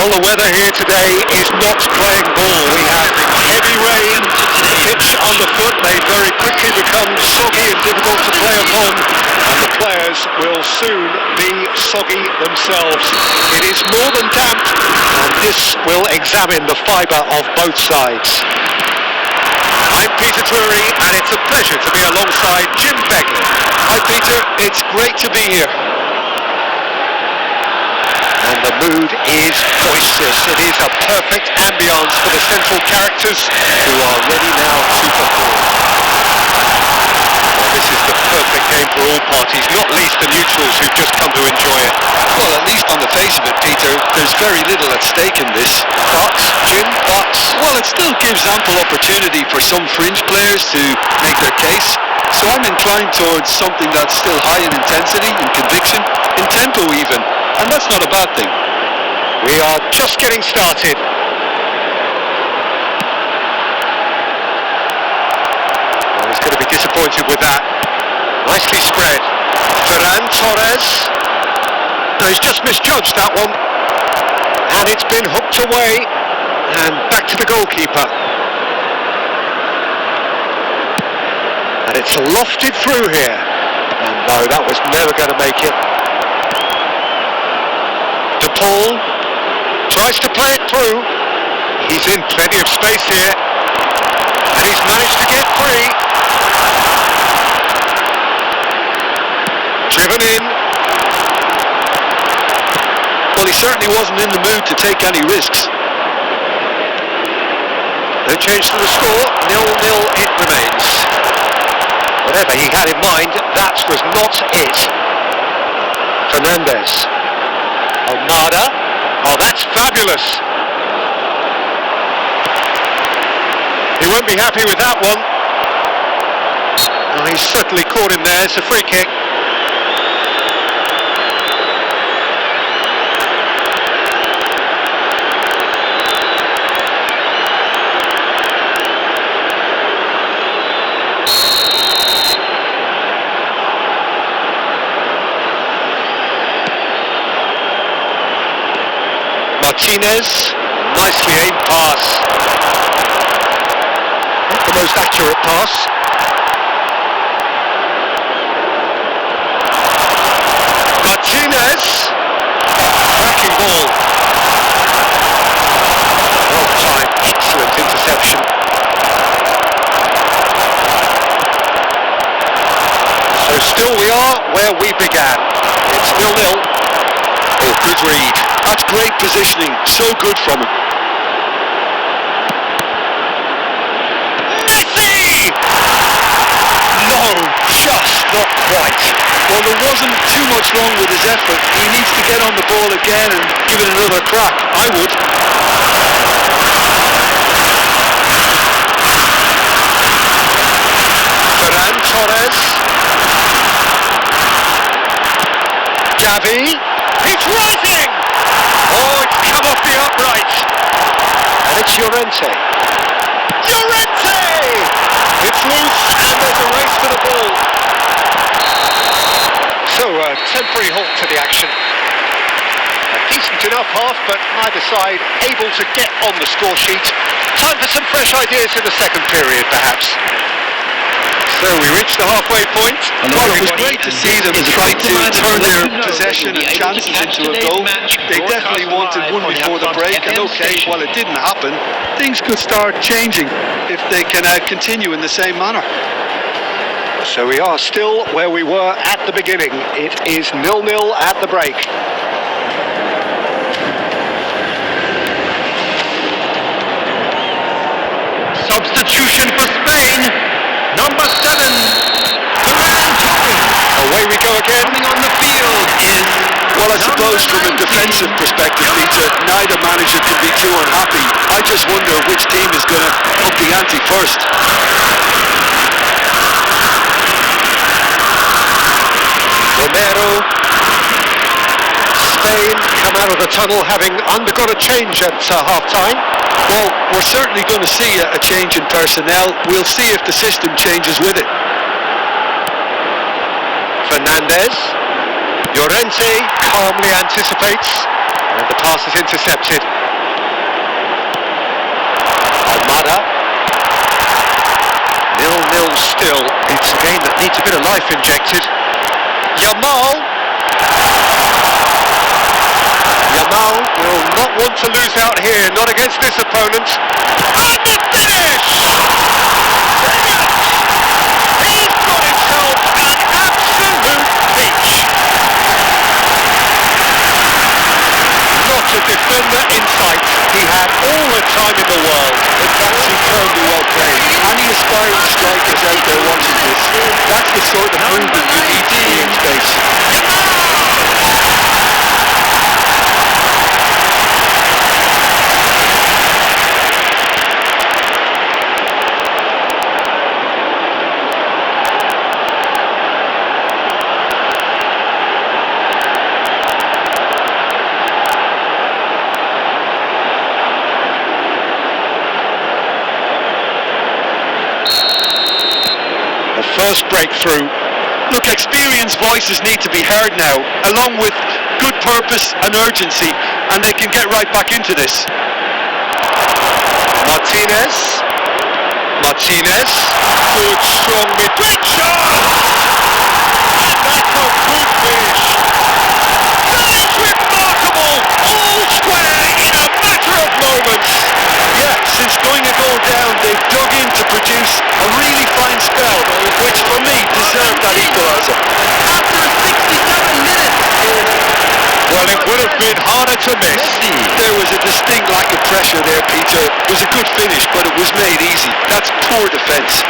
Well, the weather here today is not playing ball. We have heavy rain, pitch underfoot. They very quickly become soggy and difficult to play upon, and the players will soon be soggy themselves. It is more than damp, and this will examine the fibre of both sides. I'm Peter Drury, and it's a pleasure to be alongside Jim Begley. Hi Peter, it's great to be here. And the mood is boisterous. It is a perfect ambience for the central characters who are ready now to perform. Well, this is the perfect game for all parties, not least the neutrals who've just come to enjoy it. Well, at least on the face of it, Peter, there's very little at stake in this. But, Jim, well, it still gives ample opportunity for some fringe players to make their case. So I'm inclined towards something that's still high in intensity, in conviction, in tempo even. And that's not a bad thing. We are just getting started. Oh, he's going to be disappointed with that. Nicely spread. Ferran Torres. No, he's just misjudged that one. And it's been hooked away. And back to the goalkeeper. And it's lofted through here. And no, that was never going to make it. Paul tries to play it through. He's in plenty of space here, and he's managed to get free. Driven in. Well, he certainly wasn't in the mood to take any risks. No change to the score. 0-0 it remains. Whatever he had in mind, that was not it. Fernandez. Almada. Oh, that's fabulous. He won't be happy with that one. Oh, he's certainly caught him there. It's a free kick. Martinez, nicely aimed pass. Not the most accurate pass. Martinez, cracking ball. Well timed, excellent interception. So still we are where we began. It's 0-0. Oh, good read. That's great positioning, so good from him. Messi! No, just not quite. Well, there wasn't too much wrong with his effort. He needs to get on the ball again and give it another crack. I would. Ferran Torres. Gavi. It's rising! Oh, it's come off the upright. And it's Llorente. Llorente! It's loose, and there's a race for the ball. So, a temporary halt to the action. A decent enough half, but neither side able to get on the score sheet. Time for some fresh ideas in the second period, perhaps. So we reached the halfway point. Well, it was great to see them try to turn their possession and chances into a goal. They definitely wanted one before the break, and okay, while it didn't happen, things could start changing if they can continue in the same manner. So we are still where we were at the beginning. It is 0-0 at the break. Substitution for Spain. Number 7, Ferran Torres. Away we go again. Coming on the field is... Well, I suppose from a defensive perspective, Peter, neither manager can be too unhappy. I just wonder which team is going to up the ante first. Romero. Spain come out of the tunnel having undergone a change at half-time. Well, we're certainly going to see a change in personnel. We'll see if the system changes with it. Fernandez. Llorente calmly anticipates, and the pass is intercepted. Almada. 0-0 still. It's a game that needs a bit of life injected. Yamal will not want to lose out here, not against this opponent. And the finish! Brilliant! He's got himself an absolute peach. Not a defender in sight. He had all the time in the world. In fact, superbly well played. Any aspiring strikers out there watching this, that's the sort of movement you need to see in space. First breakthrough. Look, experienced voices need to be heard now, along with good purpose and urgency, and they can get right back into this. Martinez. Good, strong mid-range shot! And that's a good finish. That is remarkable! All square in a matter of moments. Yeah, since going a goal down, they've dug in to produce a really fine spell, which for me deserved that equaliser. After 67 minutes. Well, it would have been harder to miss. There was a distinct lack of pressure there, Peter. It was a good finish, but it was made easy. That's poor defence.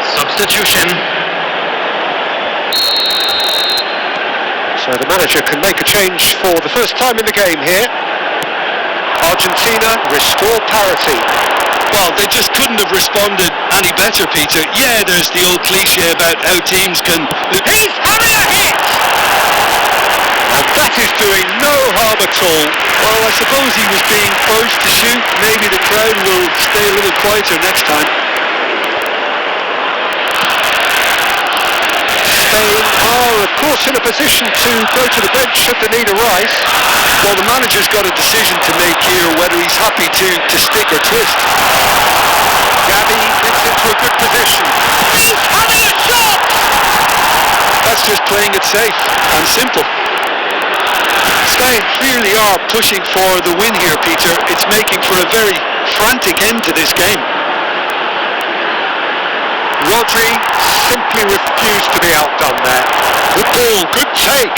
Substitution. So the manager can make a change for the first time in the game here. Argentina restore parity. Well, they just couldn't have responded any better, Peter. Yeah, there's the old cliche about how teams can... He's having a hit! And that is doing no harm at all. Well, I suppose he was being urged to shoot. Maybe the crowd will stay a little quieter next time. Spain are, of course, in a position to go to the bench should the need arise. Well, the manager's got a decision to make here, whether he's happy to stick or twist. Gavi gets into a good position. He's having a shot! That's just playing it safe and simple. Spain clearly are pushing for the win here, Peter. It's making for a very frantic end to this game. Rodri simply refused to be outdone there. Good ball, good take.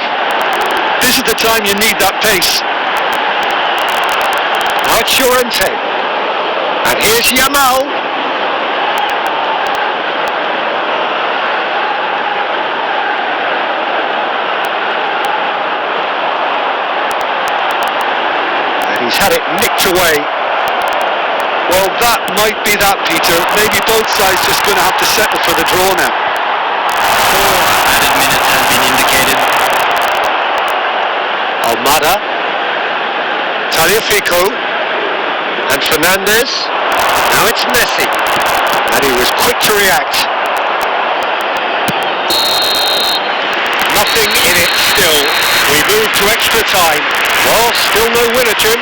This is the time you need that pace. Now it's Llorente. And here's Yamal. And he's had it nicked away. Well, that might be that, Peter. Maybe both sides just going to have to settle for the draw now. 4 added minutes has been indicated. Almada. Tagliafico. And Fernandez. Now it's Messi. And he was quick to react. Nothing in it still. We move to extra time. Well, still no winner, Jim.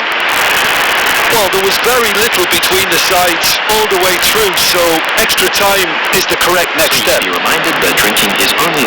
Well, there was very little between the sides all the way through, so extra time is the correct next step. Be reminded that drinking is only